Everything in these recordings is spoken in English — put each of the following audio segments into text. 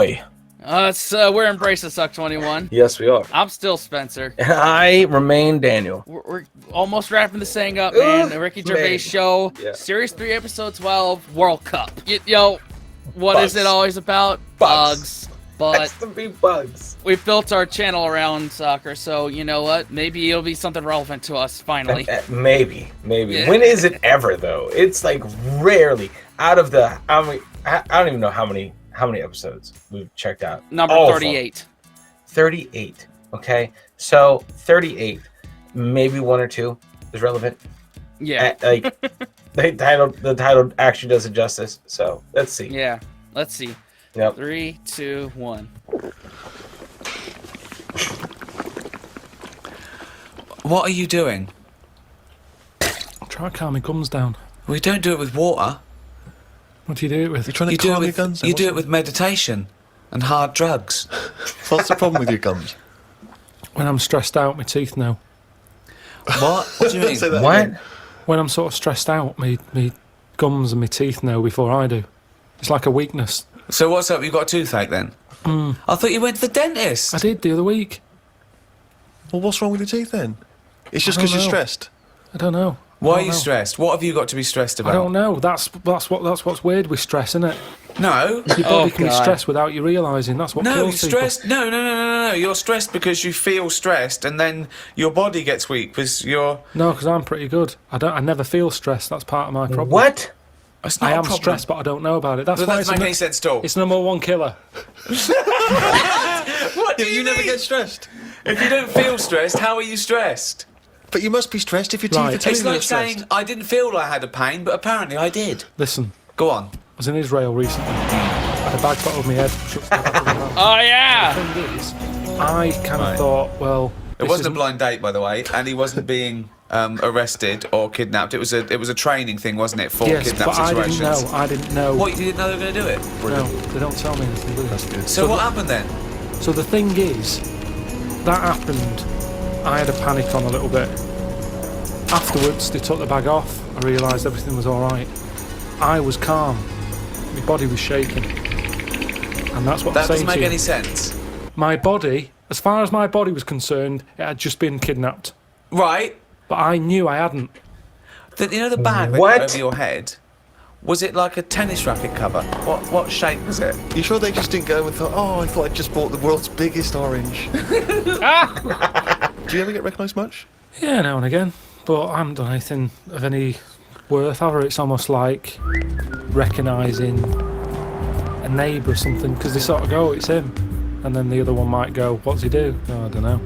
Roy. We're Embrace of Suck 21. Yes, we are. I'm still Spencer. And I remain Daniel. We're almost wrapping this thing up, man. The Ricky Gervais Show, Yeah. Series 3, Episode 12, World Cup. Yo, what Bugs. is it always about? Bugs. But Has to be bugs. we built our channel around soccer, so you know what? Maybe it'll be something relevant to us, finally. Maybe. Yeah. When is it ever, though? It's like rarely. Out of the... I don't even know how many episodes we've checked out. Number All 38. 38. Okay, so 38. Maybe one or two is relevant. Yeah. Like the title actually does it justice. So let's see. Yeah. Let's see. Yep. 3, 2, 1. What are you doing? I'm trying to calm my gums down. We don't do it with water. What do you do it with? You're trying to You do it calm your with guns down. you do it with meditation and hard drugs. What's the problem with your gums? When I'm stressed out, my teeth know. What? What do you mean? Say that What? again. When I'm sort of stressed out, me gums and my teeth know before I do. It's like a weakness. So what's up? You got a toothache then? I thought you went to the dentist. I did the other week. Well, what's wrong with your teeth then? It's just I because don't you're know. stressed. I don't know. Why I are don't you know. stressed? What have you got to be stressed about? I don't know. That's what's weird with stress, isn't it? No. Your body can be stressed without you realising. That's what No, you're kills people. stressed. No. You're stressed because you feel stressed, and then your body gets weak because you're. No, because I'm pretty good. I never feel stressed. That's part of my problem. What? It's not I a am problem. stressed, but I don't know about it. That's That why doesn't make any sense at all. it's number one killer. What do You never mean? get stressed. If you don't feel stressed, how are you stressed? But you must be stressed if your teeth Right. are telling It's you you're like stressed. saying I didn't feel I had a pain, but apparently I did. Listen, Go on. I was in Israel recently. I had a bag put over my head. Oh, yeah! The thing is, I kind of thought, well, It wasn't a blind date, by the way, and he wasn't being arrested or kidnapped. It was a training thing, wasn't it, for yes, kidnap but situations? I didn't know. What, you didn't know they were going to do it? No, they don't tell me anything, do they? That's good. So what happened then? So the thing is, that happened. I had a panic on a little bit. Afterwards, they took the bag off. I realised everything was all right. I was calm. My body was shaking, and that's what That I'm saying doesn't make to you. any sense. My body, as far as my body was concerned, it had just been kidnapped. Right. But I knew I hadn't. You know the bag that What? went over your head? Was it like a tennis racket cover? What shape was it? You sure they just didn't go and thought, oh, I thought I just bought the world's biggest orange? Do you ever get recognised much? Yeah, now and again. But I haven't done anything of any worth, have I? It's almost like recognising a neighbour or something, because they sort of go, it's him. And then the other one might go, what's he do? Oh, I don't know.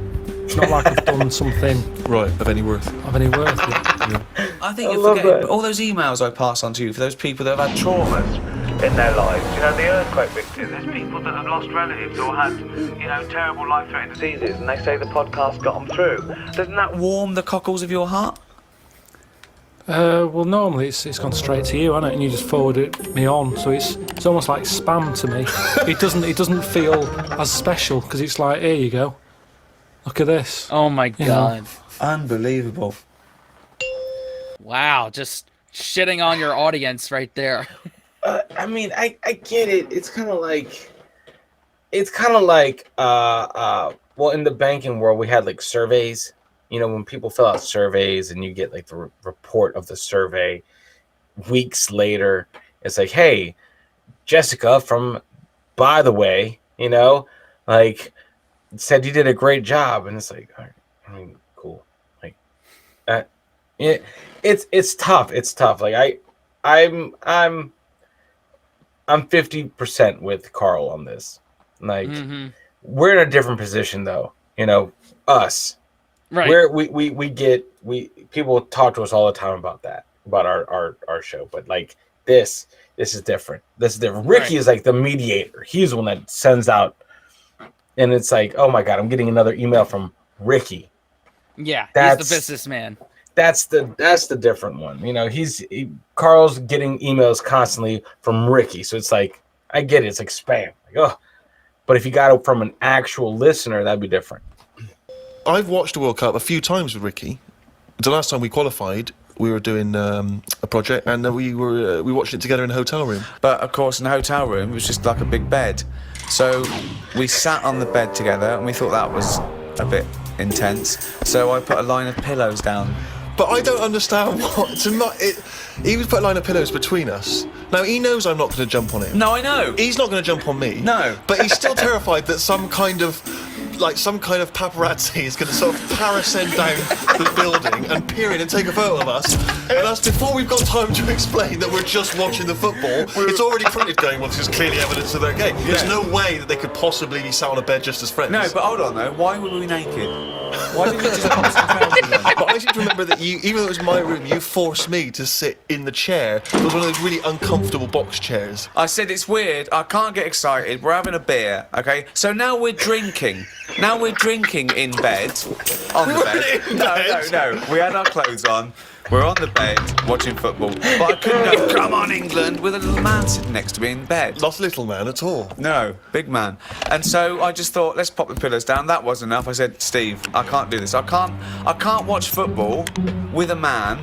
It's not like I've done something Right, of any worth. of any worth yet. I think I you're love forgetting that. all those emails I pass on to you for those people that have had traumas in their lives. You know, the earthquake victims. There's people that have lost relatives or had, terrible life-threatening diseases, and they say the podcast got them through. Doesn't that warm the cockles of your heart? Well, normally it's gone straight to you, hasn't it? And you just forward it me on, so it's almost like spam to me. It doesn't feel as special, because it's like, here you go. Look at this. Oh, my You know. God. Unbelievable. Wow, just shitting on your audience right there. I mean, I get it. It's kind of like, well, in the banking world, we had like surveys. You know, when people fill out surveys and you get like the report of the survey weeks later, it's like, hey, Jessica from, by the way, like said you did a great job. And it's like, all right, I mean, cool. Like that. It's tough. It's tough. Like I'm 50% with Carl on this. Like we're in a different position though, us. Right. Where we get people talk to us all the time about that, about our show, but like this is different. This is different. Ricky is like the mediator. He's the one that sends out, and it's like, oh my God, I'm getting another email from Ricky. Yeah, That's- he's the businessman. That's the different one. Carl's getting emails constantly from Ricky, so it's like, I get it. It's like spam. Like, oh, but if you got it from an actual listener, that'd be different. I've watched the World Cup a few times with Ricky. The last time we qualified, we were doing a project, and we watched it together in a hotel room. But of course, in a hotel room, it was just like a big bed. So we sat on the bed together and we thought that was a bit intense. So I put a line of pillows down. But I don't understand what. He was put a line of pillows between us. Now, he knows I'm not going to jump on him. No, I know. He's not going to jump on me. No. But he's still terrified that some kind of paparazzi is going to sort of parascend down the building and peer in and take a photo of us. And that's before we've got time to explain that we're just watching the football. It's already printed going, well, this is clearly evidence of their game. There's no way that they could possibly be sat on a bed just as friends. No, but hold on though. Why were we naked? Why didn't we just put some trousers on? But I seem to remember that you, even though it was my room, you forced me to sit in the chair. It was one of those really uncomfortable box chairs. I said it's weird. I can't get excited. We're having a beer, okay? So now we're drinking. Now we're drinking in bed. On the bed. No. We had our clothes on. We're on the bed watching football. But I couldn't go, come on, England, with a little man sitting next to me in bed. Not little man at all. No, big man. And so I just thought, let's pop the pillows down. That wasn't enough. I said, Steve, I can't do this. I can't watch football with a man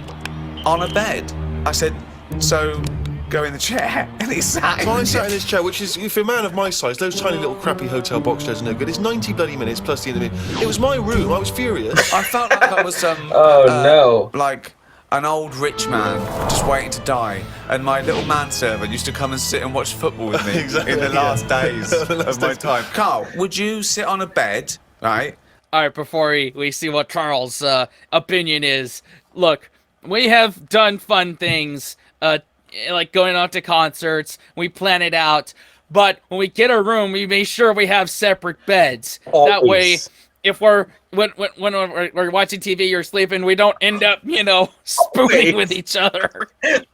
on a bed. I said, so go in the chair. And he sat So I sat in his chair, which is, if you're a man of my size, those tiny little crappy hotel box chairs are no good. It's 90 bloody minutes plus the interview. It was my room. I was furious. I felt like I was no. like an old rich man just waiting to die, and my little manservant used to come and sit and watch football with me Exactly, in the last days The last of my days. time. Carl, would you sit on a bed, right? All right, before we see what Carl's opinion is, look, we have done fun things, like going out to concerts. We plan it out, but when we get a room, we make sure we have separate beds. That way, Always. if we're when we're watching TV or sleeping, we don't end up, spooning with each other.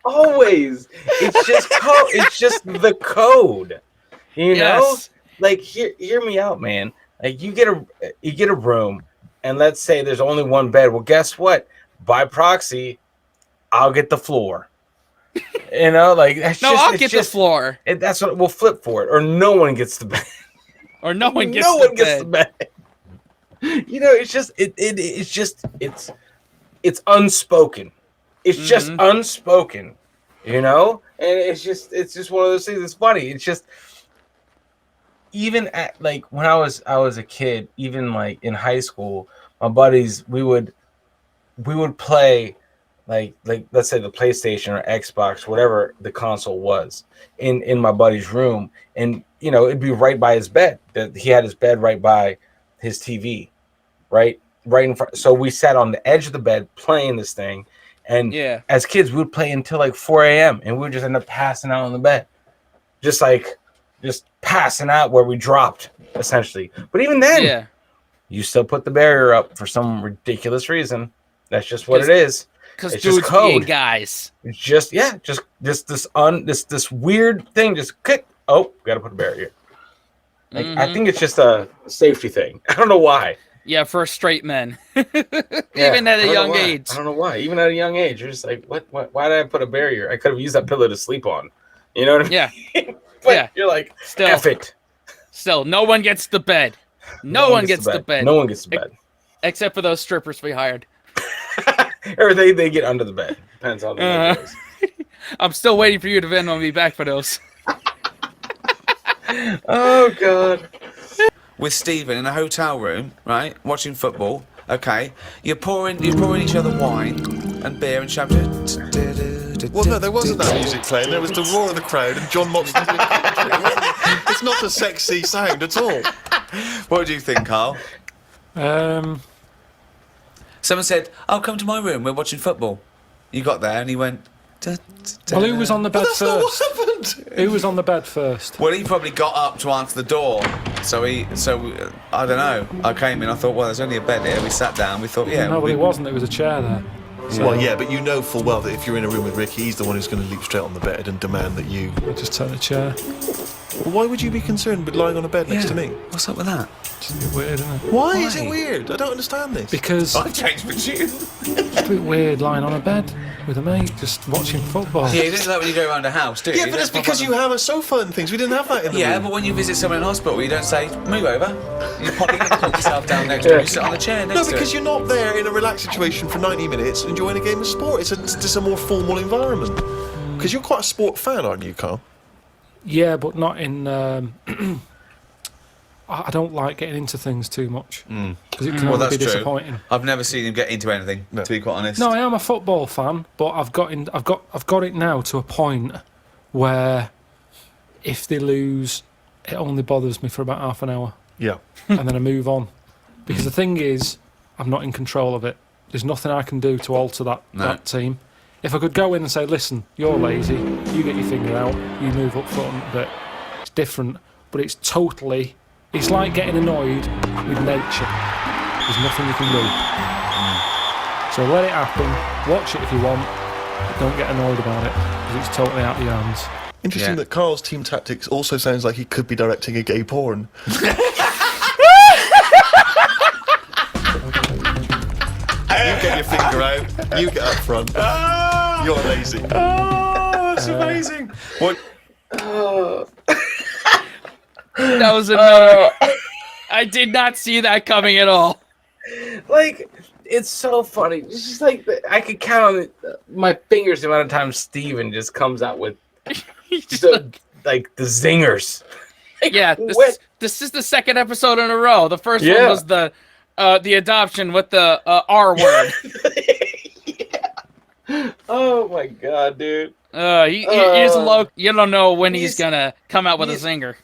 Always. It's just code. It's just the code. You know? Yes. Like hear me out, man. Like you get a room, and let's say there's only one bed. Well, guess what? By proxy, I'll get the floor. Like that's No, just, I'll it's get just, the floor, That's what we'll flip for it, or no one gets the bed. or no one gets no the one gets the bed. bed. It's unspoken. It's just unspoken, and it's just one of those things that's funny. It's just even at like when I was a kid, even like in high school, my buddies we would play like let's say the PlayStation or Xbox, whatever the console was, in my buddy's room, and it'd be right by his bed. That he had his bed right by his TV, right in front. So we sat on the edge of the bed playing this thing, and as kids we would play until like 4 a.m. and we would just end up passing out on the bed, just passing out where we dropped essentially. But even then, you still put the barrier up for some ridiculous reason. That's just what it is. Because It's just dudes code. being guys. It's just this weird thing. Just click. Oh, we got to put a barrier. Like, I think it's just a safety thing. I don't know why. Yeah, for straight men. Yeah, Even at I a don't know young why. age. I don't know why. Even at a young age, you're just like, what? Why did I put a barrier? I could have used that pillow to sleep on. You know what I mean? Yeah. But you're like, Still. F it. Still, no one gets the bed. No one gets the bed. No one gets the bed. Except for those strippers we hired. Or they get under the bed. Depends on the night goes. I'm still waiting for you to Venmo me back for those. Oh God. With Stephen in a hotel room, right, watching football. Okay, you're pouring each other wine and beer and champagne. Well, no, there wasn't that music playing. There was the roar of the crowd and John Moxley. It's not a sexy sound at all. What do you think, Carl? Someone said, "Oh, come to my room. We're watching football." You got there and he went. Well, who was on the bed That's not what first? happened. Who was on the bed first? Well, he probably got up to answer the door. So I don't know. I came in. I thought, well, there's only a bed here. We sat down. We thought, yeah. No, well, it wasn't. It was a chair there. Well, yeah, but you know full well that if you're in a room with Ricky, he's the one who's going to leap straight on the bed and demand that you... I just turn a chair. Well, why would you be concerned with lying on a bed next to me? What's up with that? It's a bit weird, isn't it? Why is it weird? I don't understand this. Because I've changed for you. it's a bit weird lying on a bed with a mate just watching football. Yeah, you don't do that when you go around a house, do you? Yeah, but it's because you have a sofa and things. We didn't have that in the Yeah, room. but when you visit someone in hospital, you don't say, move over. You probably put yourself down next to him. You sit on the chair next No, to him. because you're not there in a relaxed situation for 90 minutes enjoying a game of sport. It's just a more formal environment. Because you're quite a sport fan, aren't you, Carl? Yeah, but not in I don't like getting into things too much because it can Well, only that's be true. disappointing. I've never seen him get into anything, to be quite honest. No, I am a football fan, but I've got it now to a point where if they lose, it only bothers me for about half an hour, Yeah. and then I move on. Because the thing is, I'm not in control of it. There's nothing I can do to alter that team. If I could go in and say, listen, you're lazy, you get your finger out, you move up front a bit, it's different, but it's like getting annoyed with nature. There's nothing you can do. So let it happen, watch it if you want, but don't get annoyed about it, because it's totally out of your hands. Interesting that Carl's team tactics also sounds like he could be directing a gay porn. You get your finger out, you get up front. You're lazy. Oh, that's amazing. What? That was another. I did not see that coming at all. Like, it's so funny. It's just like I could count on my fingers the amount of times Steven just comes out with the zingers. Like, Yeah, this is the second episode in a row. The first one was the adoption with the R word. Yeah. Oh my god, dude. He's low. You don't know when he's gonna come out with a zinger.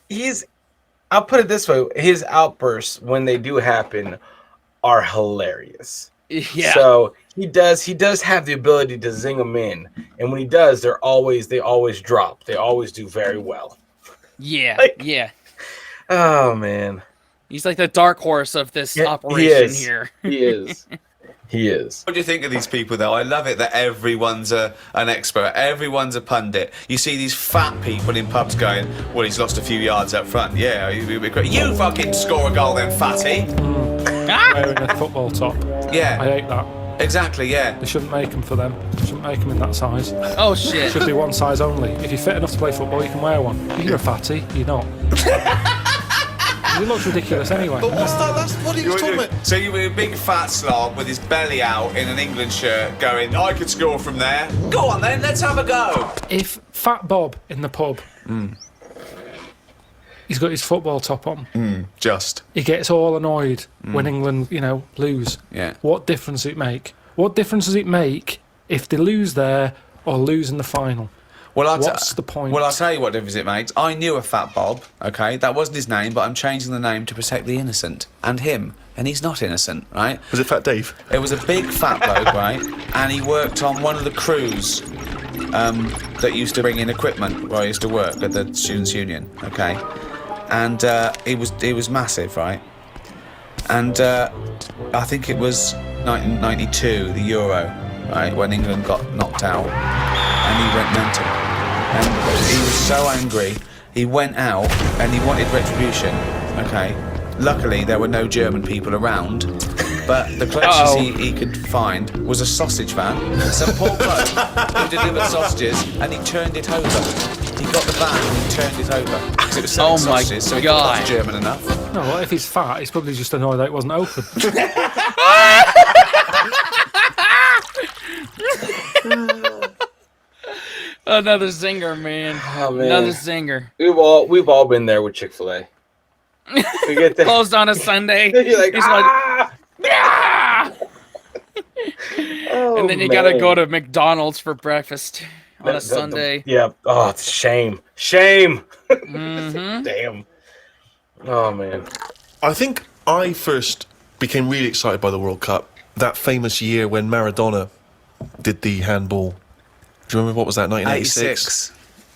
I'll put it this way: his outbursts when they do happen are hilarious. Yeah. So he does have the ability to zing them in, and when he does, they always drop. They always do very well. Yeah. Like, yeah. Oh man. He's like the dark horse of this operation here. He is. He is. What do you think of these people, though? I love it that everyone's an expert. Everyone's a pundit. You see these fat people in pubs going, well, he's lost a few yards up front. Yeah, you fucking score a goal then, fatty. Wearing a football top. Yeah. I hate that. Exactly, yeah. They shouldn't make them for them. They shouldn't make them in that size. Oh, It shit. should be one size only. If you're fit enough to play football, you can wear one. If you're a fatty, you're not. It looks ridiculous anyway. But what's that? That's what he was talking about. So you were a big fat slob with his belly out in an England shirt going, I could score from there. Go on then, let's have a go. If Fat Bob in the pub, he's got his football top on, Just. he gets all annoyed when England, lose. Yeah. What difference does it make? What difference does it make if they lose there or lose in the final? Well, What's the point? Well, I'll tell you what difference it makes. I knew a Fat Bob, okay? That wasn't his name, but I'm changing the name to protect the innocent. And him. And he's not innocent, right? Was it Fat Dave? It was a big fat bloke, right? And he worked on one of the crews that used to bring in equipment where I used to work at the Students' Union, okay? And he was massive, right? And I think it was 1992, the Euro, right, when England got knocked out. And he went mental. And he was so angry, he went out and he wanted retribution, okay? Luckily, there were no German people around, but the closest he could find was a sausage van. Some poor bloke who delivered sausages, and he turned it over. He got the van and he turned it over. Because it was selling sausages, so he thought that's German enough. No, well, if he's fat, he's probably just annoyed that it wasn't open. Another zinger, man. Oh, man. Another zinger. We've all been there with Chick-fil-A. We get there. Closed on a Sunday. You're like, He's ah! "Ah!" Oh, And then you man. gotta go to McDonald's for breakfast on a Sunday. Yeah. Oh, it's shame. Shame. Mm-hmm. Damn. Oh man. I think I first became really excited by the World Cup that famous year when Maradona did the handball. Do you remember what was that, 1986? 86.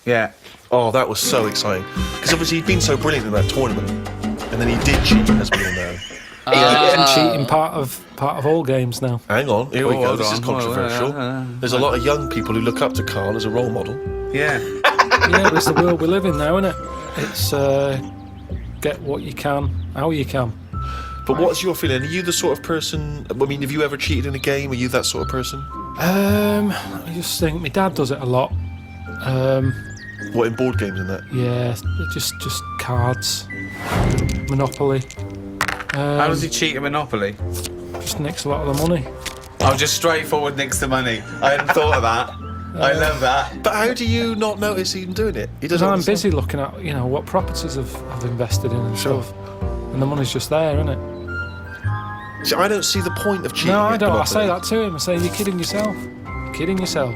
Yeah. Oh, that was so exciting. Because obviously he'd been so brilliant in that tournament. And then he did cheat, as we all know. And cheating part of all games now. Hang on, here we go. hold This is on. controversial. There's a lot of young people who look up to Carl as a role model. Yeah. Yeah, but it's the world we live in now, isn't it? It's get what you can, how you can. But what's your feeling? Are you the sort of person... I mean, have you ever cheated in a game? Are you that sort of person? I just think my dad does it a lot. What, in board games and that? Yeah, just cards, Monopoly. How does he cheat at Monopoly? Just nicks a lot of the money. Oh, just straightforward nicks the money. I hadn't thought of that. I love that. But how do you not notice him doing it? He Because doesn't. I'm busy looking at, what properties I've invested in and stuff. And the money's just there, isn't it? See, I don't see the point of cheating. No, I at don't. I Monopoly. say that to him. I say, you're kidding yourself. You're kidding yourself.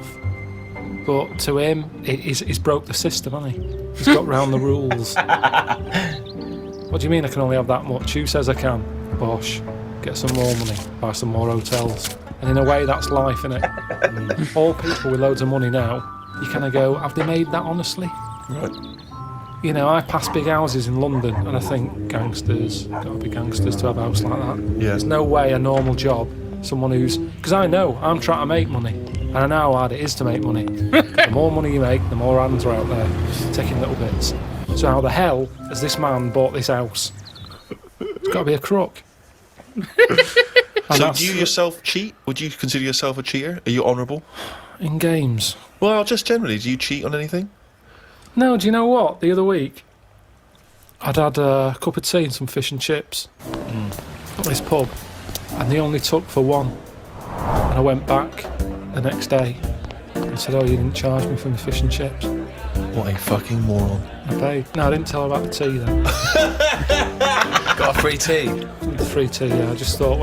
But to him, he's broke the system, hasn't he? He's got round the rules. What do you mean I can only have that much? Who says I can? Bosh. Get some more money. Buy some more hotels. And in a way, that's life, innit? All people with loads of money now, you kind of go, have they made that honestly? Right. I pass big houses in London and I think gangsters, gotta be gangsters to have a house like that. Yeah. There's no way a normal job, someone who's... Because I know, I'm trying to make money. And I know how hard it is to make money. The more money you make, the more hands are out there, taking little bits. So how the hell has this man bought this house? It's got to be a crook. So do you yourself cheat? Would you consider yourself a cheater? Are you honourable? In games? Well, just generally, do you cheat on anything? No, do you know what? The other week, I'd had a cup of tea and some fish and chips at this pub, and they only took for one. And I went back the next day and said, you didn't charge me for my fish and chips. What a fucking moron. I paid. No, I didn't tell her about the tea then. Got a free tea. The free tea, yeah. I just thought,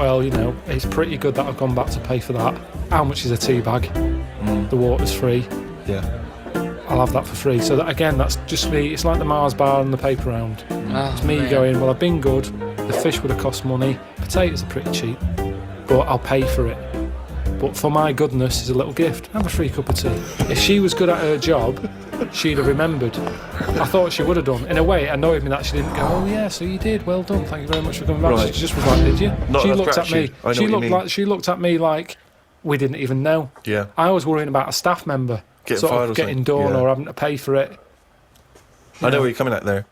it's pretty good that I've gone back to pay for that. How much is a tea bag? The water's free. Yeah. I'll have that for free. So that, again, that's just me. It's like the Mars bar and the paper round. It's me going, well, I've been good. The fish would have cost money. Potatoes are pretty cheap. But I'll pay for it. But for my goodness, is a little gift. Have a free cup of tea. If she was good at her job, she'd have remembered. I thought she would have done. In a way, it annoyed me that she didn't go, oh yeah, so you did, well done, thank you very much for coming back. Right. She just was like, did you? Not She enough looked at me. gratitude. I know what you mean. She looked at me like we didn't even know. Yeah. I was worrying about a staff member Getting fired or getting something. done Yeah. or having to pay for it. I know where you're coming at there.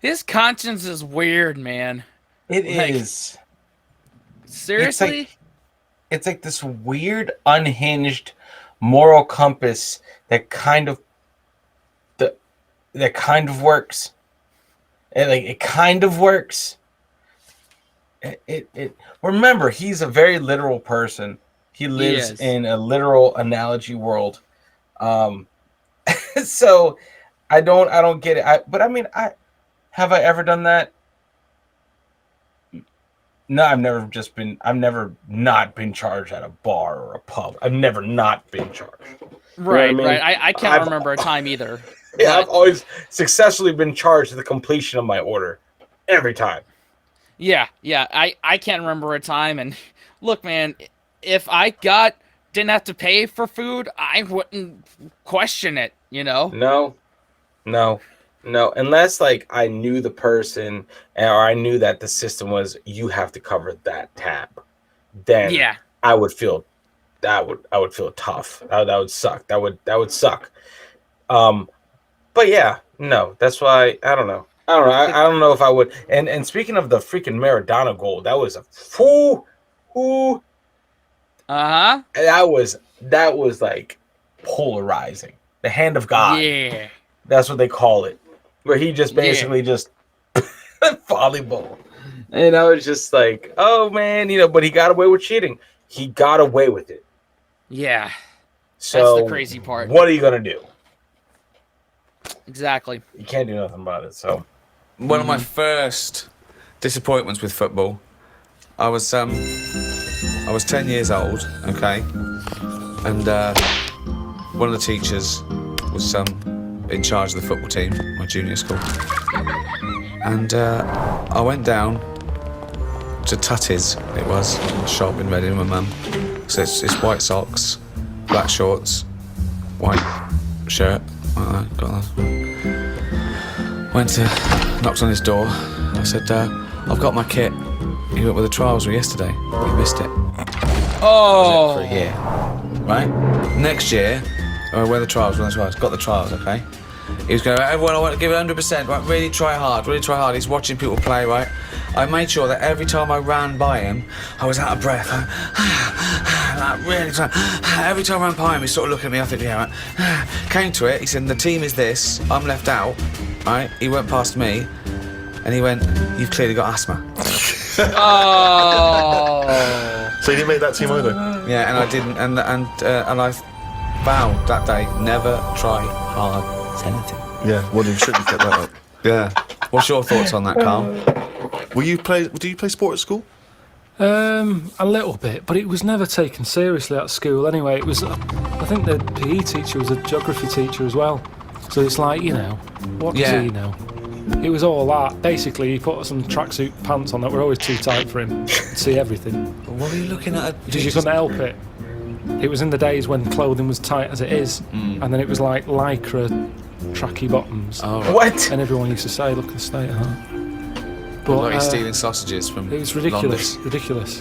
His conscience is weird, man. It Like- is. Seriously? It's like this weird, unhinged moral compass that kind of works. It kind of works. It remember, he's a very literal person. He lives is. in a literal analogy world. So I don't get it. But I mean, have I ever done that? No, I've never not been charged at a bar or a pub. I've never not been charged. Right, I mean? right. I can't I've- remember a time either. Yeah, I've But- always successfully been charged to the completion of my order. Every time. Yeah. I can't remember a time. And look, man, if I didn't have to pay for food, I wouldn't question it, No. Unless I knew the person or I knew that the system was you have to cover that tab, then Yeah. I would feel tough. That would suck. That would suck. But yeah, no. That's why I don't know. I don't know if I would. And speaking of the freaking Maradona goal, that was a whoo. Uh-huh. That was like polarizing. The hand of God. Yeah. That's what they call it. Where he just basically just volleyball. And I was just like, oh man, but he got away with cheating. He got away with it. Yeah. So That's the crazy part. What are you gonna do? Exactly. You can't do nothing about it. So One of my first disappointments with football, I was 10 years old, okay, and one of the teachers was in charge of the football team, my junior school, and I went down to Tutty's, it was, a shop in Reading with my mum. So it's white socks, black shorts, white shirt, like that, got that. Knocked on his door. I said, I've got my kit. You went with the trials yesterday. You missed it. Oh. For a year. Right? Next year, where the trials. Got the trials, okay? He was going, everyone, I want to give it 100%, right? Really try hard. He's watching people play, right? I made sure that every time I ran by him, I was out of breath. Every time I ran by him, he sort of looked at me, I think, yeah, right. Came to it, he said, the team is this, I'm left out, right? He went past me, and he went, you've clearly got asthma. Oh. So you didn't make that team either? Yeah, and I didn't, and I vowed that day never try hard at anything. Yeah, well, you should have kept that up. Yeah. What's your thoughts on that, Carl? Do you play sport at school? A little bit, but it was never taken seriously at school anyway. It was, I think the PE teacher was a geography teacher as well. So it's like, what does he know? It was all that. Basically, he put some tracksuit pants on that were always too tight for him to see everything. What were you looking at? Because you couldn't help it. It was in the days when clothing was tight as it is, and then it was like lycra tracky bottoms. Oh, right. What? And everyone used to say, look at the state of that. But Like he's stealing sausages from it was ridiculous, London. ridiculous.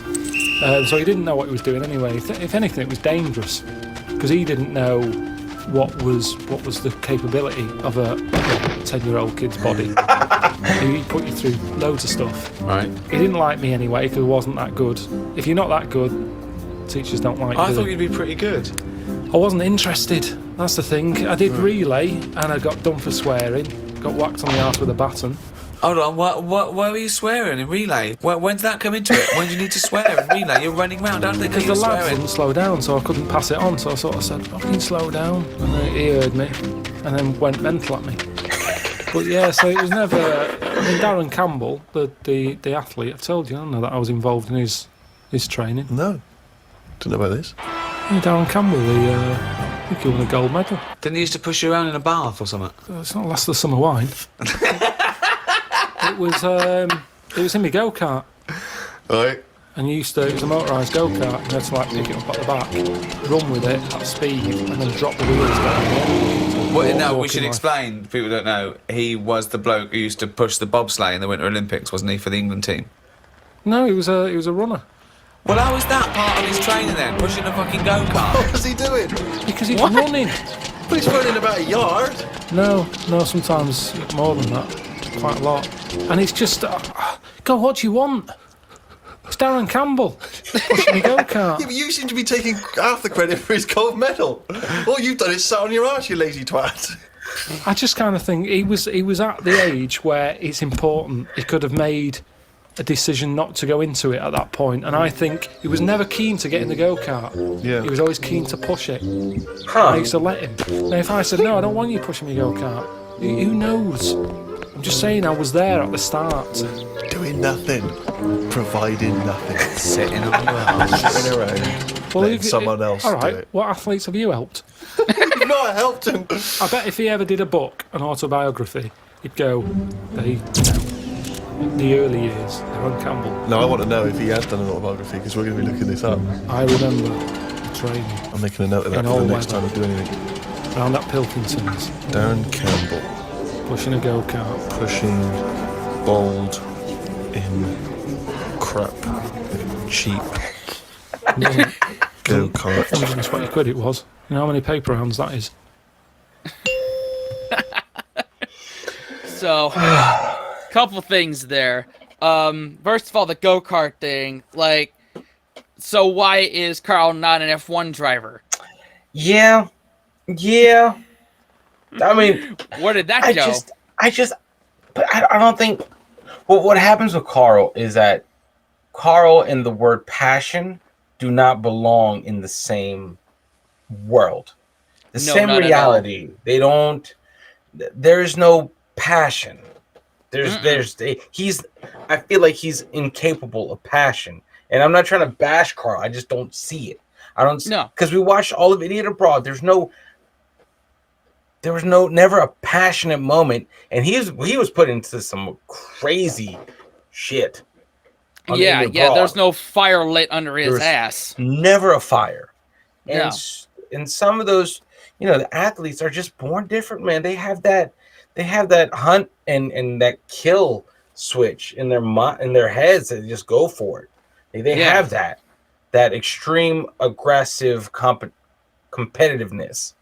So he didn't know what he was doing anyway. If anything, it was dangerous because he didn't know what was the capability of a 10-year-old kid's body. He put you through loads of stuff. Right. He didn't like me anyway because I wasn't that good. If you're not that good, teachers don't like you. I thought you'd be pretty good. I wasn't interested. That's the thing. I did relay and I got done for swearing. Got whacked on the arse with a baton. Hold on, why were you swearing in relay? When did that come into it? When do you need to swear in relay? You're running round, aren't they? Because the lads wouldn't slow down, so I couldn't pass it on. So I sort of said, fucking slow down. And then he heard me and then went mental at me. But yeah, so it was never... I mean, Darren Campbell, the athlete, I've told you, I don't know that I was involved in his training. No. Didn't know about this. Yeah, Darren Campbell, I think he won a gold medal. Didn't he used to push you around in a bath or something? It's not last of the summer wine. It was in my go-kart. Right. And it was a motorised go-kart, and you had to like pick it up at the back, run with it at speed, and then drop the wheels down. Well, no, we should explain, people don't know, he was the bloke who used to push the bobsleigh in the Winter Olympics, wasn't he, for the England team? No, he was a runner. Well, how was that part of his training then, pushing a fucking go-kart? What was he doing? Because he's running. But he's running about a yard. No, sometimes more than that. Quite a lot. And it's just, God, what do you want? It's Darren Campbell pushing a go-kart. Yeah, but you seem to be taking half the credit for his gold medal. All you've done is sat on your arse, you lazy twat. I just kind of think he was at the age where it's important. He could have made a decision not to go into it at that point, and I think he was never keen to get in the go-kart. Yeah. He was always keen to push it. Huh. I used to let him. Now, if I said, no, I don't want you pushing me go-kart, who knows? I'm just saying I was there at the start. Doing nothing. Providing nothing. Sitting on your arse. Sitting around. Well, Letting someone else all do right, it. what athletes have you helped? You've not helped him. I bet if he ever did a book, an autobiography, he'd go, the early years, Darren Campbell. No, I want to know if he has done an autobiography, because we're going to be looking this up. I remember the training I'm making a note of that In for all the next weather. time I do anything. round at Pilkington's, Darren Campbell. pushing a go-kart. Pushing bald in crap cheap go-kart. 120 quid it was. You know how many paper rounds that is? So, couple things there. First of all, the go-kart thing. Like, so why is Carl not an F1 driver? Yeah. I mean, Where did that go? But I don't think. Well, what happens with Carl is that Carl and the word passion do not belong in the same world, the No, same not at reality. They don't. There's no passion. He's. I feel like he's incapable of passion, and I'm not trying to bash Carl. I just don't see it. I don't. No. Because we watched all of Idiot Abroad. There was never a passionate moment, and he was put into some crazy shit. on Yeah, Idiot Abroad. there's no fire lit under his There's ass. Never a fire. And No. and some of those, the athletes are just born different, man. They have that hunt and that kill switch in their heads. They just go for it. They Yeah. have that extreme aggressive competitiveness.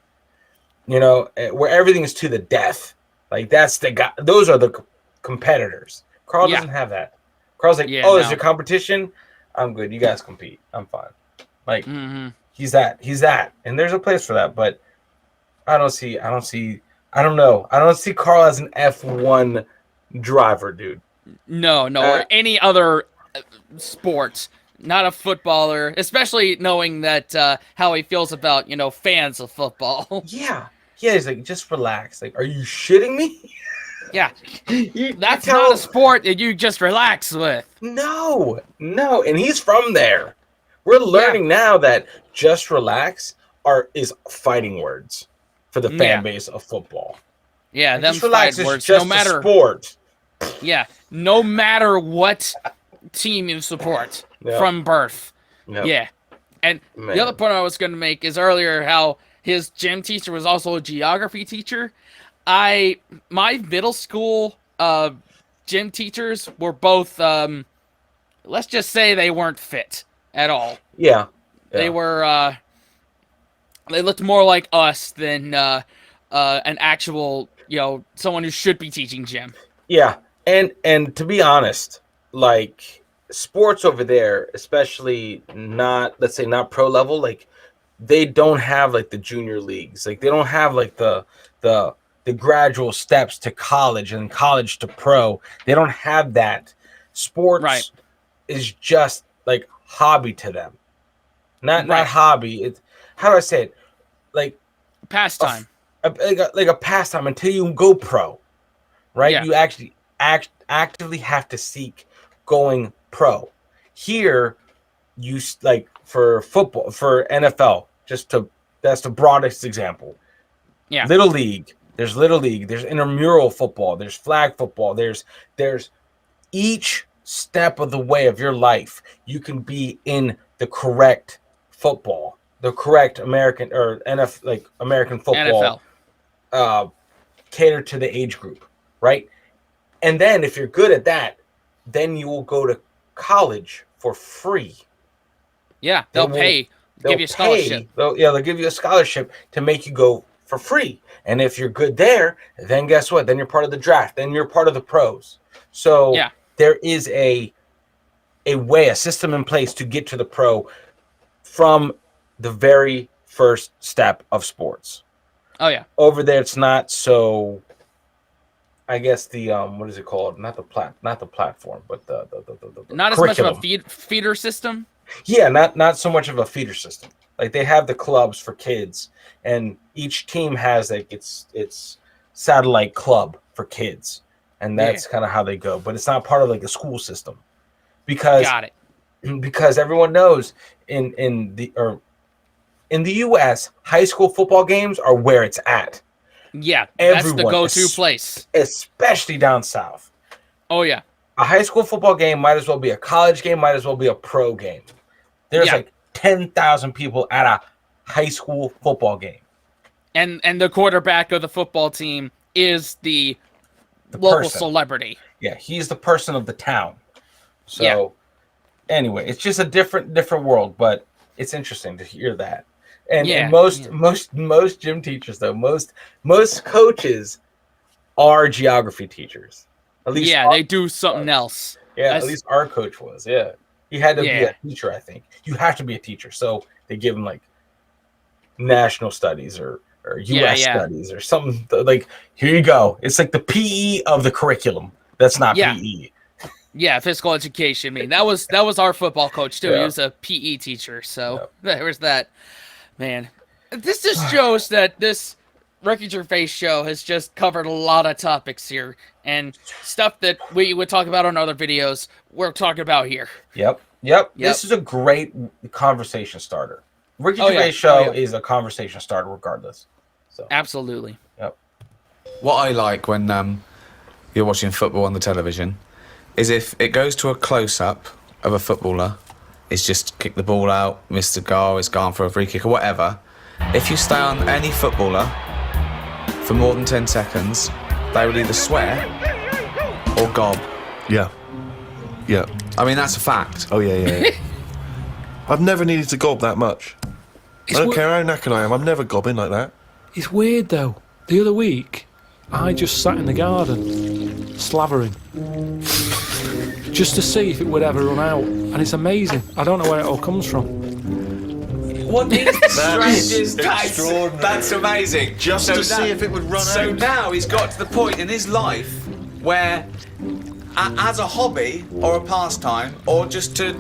Where everything is to the death. Like that's the guy. Those are the competitors. Carl Yeah. doesn't have that. Carl's like, Yeah, there's no. a competition. I'm good. You guys compete. I'm fine. Like Hmm. he's that, and there's a place for that. But I don't know. I don't see Carl as an F1 driver, dude. No, or any other sport. not a footballer, especially knowing that how he feels about fans of football. Yeah. Yeah, he's like, just relax. Like, are you shitting me? Yeah, You that's tell not a him, sport that you just relax with. no, and he's from there. We're learning now that just relax is fighting words for the fan Yeah. base of football. Yeah, Like, them just relax. fight It's words. just No matter. a sport. Yeah, no matter what team you support Yep. from birth. Yep. Yeah, and Man. the other point I was going to make is earlier how his gym teacher was also a geography teacher. My middle school gym teachers were both let's just say they weren't fit at all. Yeah. They were they looked more like us than an actual someone who should be teaching gym. Yeah. And to be honest, like sports over there, especially let's say not pro level, like they don't have like the junior leagues. Like they don't have like the gradual steps to college and college to pro. They don't have that. Sports is just like hobby to them. Not hobby. It's, how do I say it? Like Pastime. Like a pastime until you go pro, right? Yeah. You actually actively have to seek going pro. Here, you like for football, for NFL, that's the broadest example. Yeah. Little league. There's little league. There's intramural football. There's flag football. There's each step of the way of your life, you can be in the correct football, the correct American or NFL, like American football, catered to the age group, right? And then if you're good at that, then you will go to college for free. Yeah, they'll give you a scholarship. They'll give you a scholarship to make you go for free. And if you're good there, then guess what? Then you're part of the draft. Then you're part of the pros. So there is a system in place to get to the pro from the very first step of sports. Oh yeah. Over there, it's not so. I guess the what is it called? Not the platform, but the not as curriculum. much of a feeder system. Yeah, not so much of a feeder system. Like they have the clubs for kids, and each team has like its satellite club for kids, and that's kind of how they go. But it's not part of like the school system, because because everyone knows in the U.S. high school football games are where it's at. Yeah, that's the go-to place, especially down south. Oh yeah, a high school football game might as well be a college game, might as well be a pro game. There's like 10,000 people at a high school football game. And the quarterback of the football team is the local celebrity. Yeah, he's the person of the town. So anyway, it's just a different world, but it's interesting to hear that. And most gym teachers though, most coaches are geography teachers. At least they do something else. Yeah, at least our coach was. Yeah. He had to be a teacher, I think. You have to be a teacher. So they give him like national studies or US studies or something like, here you go. It's like the PE of the curriculum. That's not PE. Yeah, physical education. I mean, that was our football coach too. He was a PE teacher. So there was that. Man, this just shows that this Ricky Gervais show has just covered a lot of topics here and stuff that we would talk about on other videos. We're talking about here. Yep. This is a great conversation starter. Ricky Gervais show is a conversation starter regardless. So absolutely. Yep. What I like when you're watching football on the television is if it goes to a close-up of a footballer, it's just kick the ball out, missed the goal, it's gone for a free kick or whatever. If you stay on any footballer for more than 10 seconds, they will either swear or gob. Yeah. I mean, that's a fact. Oh, yeah. I've never needed to gob that much. I don't care how knackered I am, I'm never gobbing like that. It's weird, though. The other week, I just sat in the garden, slavering, just to see if it would ever run out. And it's amazing. I don't know where it all comes from. What is the strangest? That's amazing. Just to see if it would run out. So now he's got to the point in his life where, as a hobby or a pastime, or just to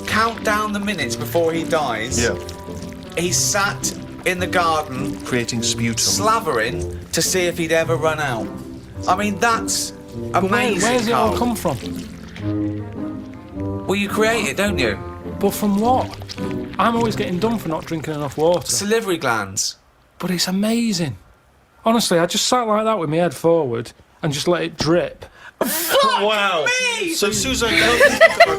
count down the minutes before he dies. Yeah. He sat in the garden Creating sputum. slavering to see if he'd ever run out. I mean, that's But amazing. where's it all Carl. come from? Well, you create it, don't you? But from what? I'm always getting done for not drinking enough water. Salivary glands. But it's amazing. Honestly, I just sat like that with my head forward and just let it drip. Wow. Me! So Suzanne,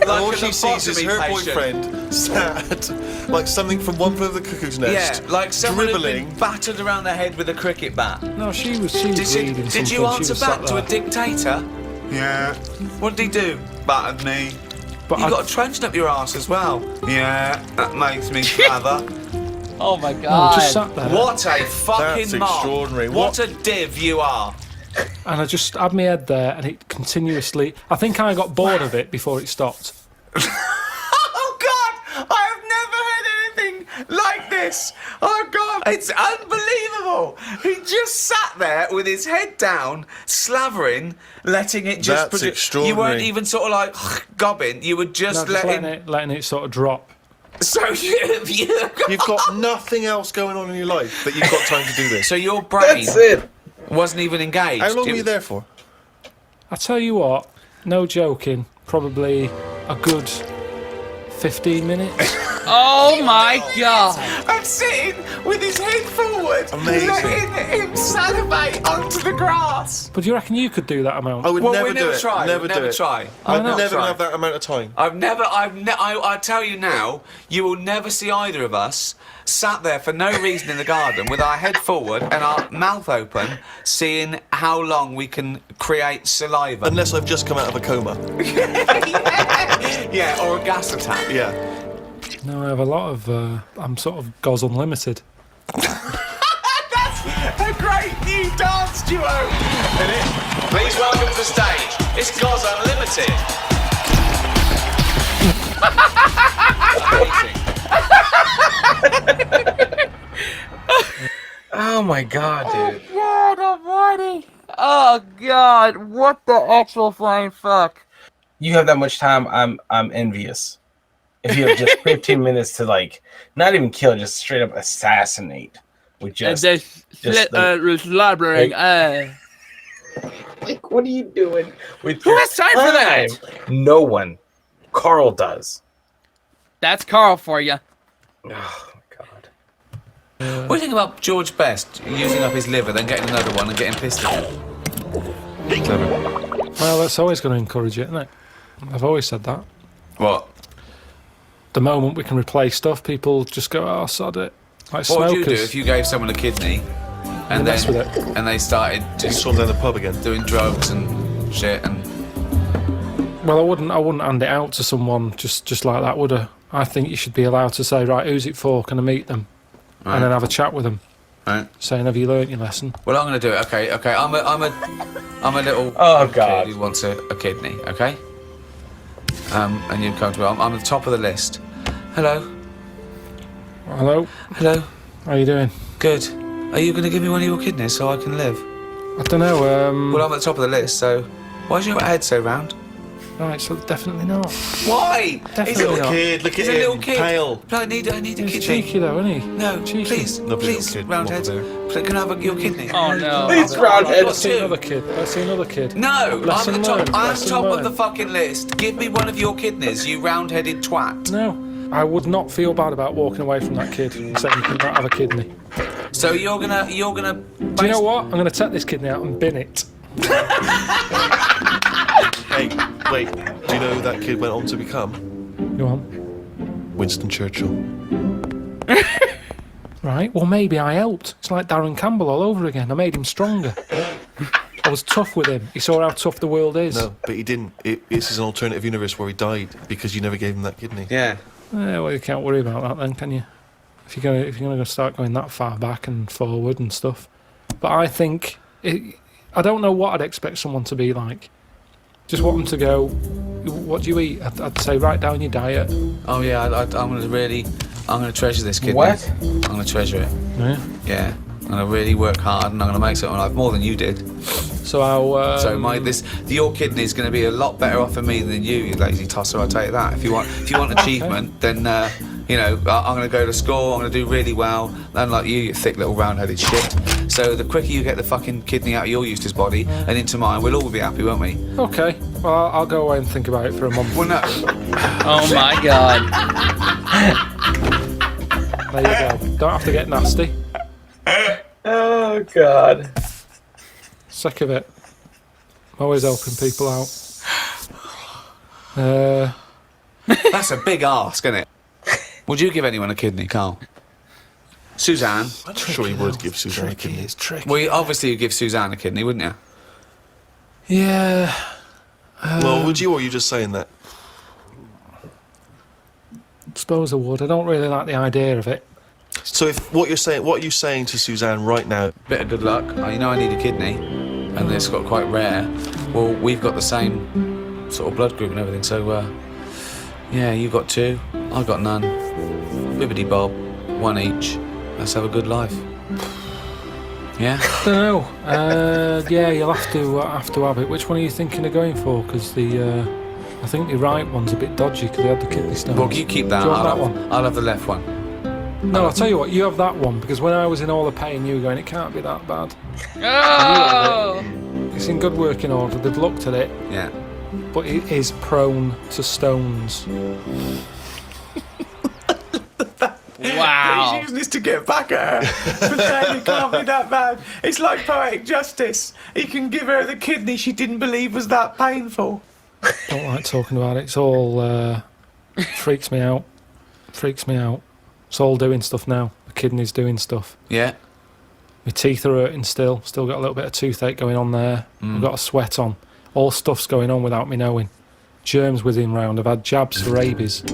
all Like she an sees is her lobotomy patient. boyfriend sat like something from One Flew Over the Cuckoo's Nest. Yeah, like someone had dribbling. been battered around the head with a cricket bat. No, she was Did reading you, something. did you She answer was back sat to a there. dictator? Yeah. What did he do? Battered me. But You I- got a trench up your arse as well. Yeah, that makes me slather. Oh my no, god. just sat there. What a fucking That's mob. extraordinary. What a div you are. And I just had my head there and it continuously... I think I got bored of it before it stopped. Oh God! I have never heard anything like this. Oh God! It's unbelievable. He just sat there with his head down, slavering, letting it just. That's You extraordinary. weren't even sort of like gobbing. You were just, No, just letting. letting it sort of drop. So you. You've got nothing else going on in your life that you've got time to do this. So your brain That's it. wasn't even engaged. How long were you there for? I tell you what, no joking, probably a good 15 minutes. Oh my god. And sitting with his head forward, Amazing. letting him salivate onto the grass. But do you reckon you could do that amount? I would Well, never we do never it. try. Never we do never it. try. I'd not? never try. have that amount of time. I tell you now, you will never see either of us sat there for no reason in the garden with our head forward and our mouth open, seeing how long we can create saliva. Unless I've just come out of a coma. Yeah, or a gas attack. Yeah. No, I have a lot of... I'm sort of Goz Unlimited. That's a great new dance duo. Please welcome to the stage. It's Goz Unlimited. Oh my god, dude. God almighty. Oh god, what the actual flying fuck? You have that much time, I'm envious. If you have just 15 minutes to like not even kill, just straight up assassinate with just slobbering. like what are you doing with Who your has time for that? No one. Carl does. That's Carl for you. Oh my god. What do you think about George Best using up his liver, then getting another one and getting pissed at him? Well, that's always going to encourage it, isn't it? I've always said that. What? The moment we can replace stuff, people just go, oh, sod it. Like What would smokers. you do if you gave someone a kidney and mess with then it. and they started Just just saw down the pub again. doing drugs and shit and Well, I wouldn't hand it out to someone just like that, would I? I think you should be allowed to say, right, who's it for? Can I meet them? Right. And then have a chat with them, right? saying, have you learnt your lesson? Well, I'm gonna do it. Okay. I'm a little Oh, kid God. who wants a kidney. Okay. And you come to me. I'm at the top of the list. Hello. Hello, Hello. how you doing? Good. Are you gonna give me one of your kidneys so I can live? I don't know. Well, I'm at the top of the list, so why's your head so round? Right, so definitely not. Why? Definitely not. Kid, look He's at a him. little kid. Pale. No, I need a He's kidney. cheeky though, isn't he? No, Cheeky. please, Lovely please, little kid. roundheads. What Can I have your kidney? Oh no. Please, roundhead. Let's see another kid. Let's see another kid. No, Lesson I'm at the learned, top. I'm lesson top of learned. the fucking list. Give me one of your kidneys, you round-headed twat. No, I would not feel bad about walking away from that kid and saying you cannot have a kidney. So you're gonna. Do you know what? I'm going to take this kidney out and bin it. Hey, wait. Do you know who that kid went on to become? Go on. Winston Churchill. Right, well, maybe I helped. It's like Darren Campbell all over again. I made him stronger. I was tough with him. He saw how tough the world is. No, but he didn't. This is an alternative universe where he died because you never gave him that kidney. Yeah. Well, you can't worry about that then, can you? If you're gonna start going that far back and forward and stuff. But I think I don't know what I'd expect someone to be like. Just want them to go. What do you eat? I'd say write down your diet. Oh yeah. I'm gonna treasure this kidney. What? I'm gonna treasure it. Yeah. Yeah. I'm gonna really work hard, and I'm gonna make something of life more than you did. So how? So your kidney's gonna be a lot better off for me than you lazy tosser. I'll tell you that. If you want achievement, then you know I'm gonna go to school. I'm gonna do really well. Unlike you thick little round-headed shit. So the quicker you get the fucking kidney out of your Eustace body and into mine, we'll all be happy, won't we? Okay. Well, I'll go away and think about it for a month. Well, no. Oh my god. There you go. Don't have to get nasty. Oh God. Sick of it. I'm always helping people out. That's a big ask, isn't it? Would you give anyone a kidney, Carl? Suzanne? I'm sure he would give Suzanne a kidney. It's tricky. Well, obviously you'd give Suzanne a kidney, wouldn't you? Yeah. Well, would you, or are you just saying that? Suppose I would. I don't really like the idea of it. So if what are you saying to Suzanne right now? Bit of good luck. You know I need a kidney, and it's got quite rare. Well, we've got the same sort of blood group and everything, so yeah, you've got 2, I've got none. Bibbidi bob, 1 each. Let's have a good life. Yeah? Don't know. Yeah, you'll have to have it. Which one are you thinking of going for? Because I think the right one's a bit dodgy because they had the kidney stones. Well, you keep that. Do you want I'll that have, one? I'll have the left one. No, I'll tell you what. You have that one because when I was in all the pain, you were going, it can't be that bad. Oh! It's in good working order. They've looked at it, Yeah. but it is prone to stones. Wow. He's using this to get back at her. For saying it can't be that bad. It's like poetic justice. He can give her the kidney she didn't believe was that painful. Don't like talking about it. It's all freaks me out. Freaks me out. It's all doing stuff now. The kidney's doing stuff. Yeah. My teeth are hurting still. Still got a little bit of toothache going on there. I've got a sweat on. All stuff's going on without me knowing. Germs whizzing round. I've had jabs for rabies.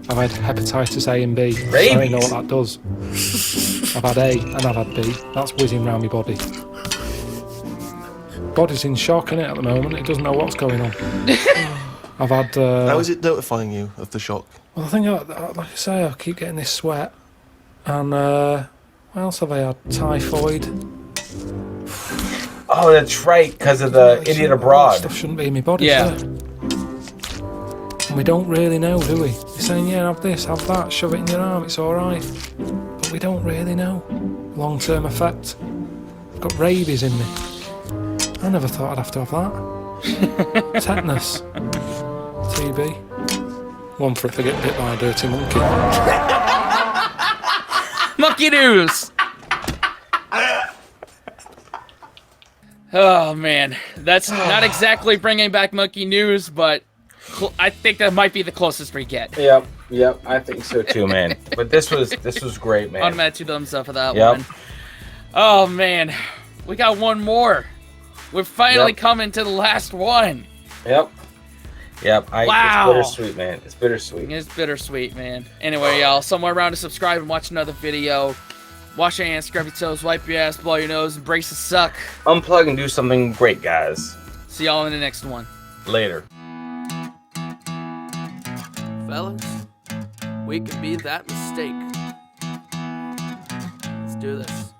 I've had hepatitis A and B. Rabies? I don't know what that does. I've had A and I've had B. That's whizzing round my body. Body's in shock, innit, at the moment. It doesn't know what's going on. I've had... How is it notifying you of the shock? Well, I think, like I say, I keep getting this sweat. And, what else have I had? Typhoid. Oh, that's right, because of the idiot abroad. Stuff shouldn't be in my body, Yeah. should it? And we don't really know, do we? You're saying, yeah, have this, have that, shove it in your arm, it's alright. But we don't really know. Long-term effect. I've got rabies in me. I never thought I'd have to have that. Tetanus. TB. One for if I get bit by a dirty monkey. Monkey news! Oh man, that's not exactly bringing back monkey news, but I think that might be the closest we get. Yep, I think so too, man. But this was great, man. Automatic 2 thumbs up for that Yep. one. Oh man, we got one more. We're finally Yep. coming to the last one. Yep. Wow. It's bittersweet, man. It's bittersweet. It's bittersweet, man. Anyway, y'all, somewhere around to subscribe and watch another video. Wash your hands, scrub your toes, wipe your ass, blow your nose, and brace the suck. Unplug and do something great, guys. See y'all in the next one. Later. Fellas, we could be that mistake. Let's do this.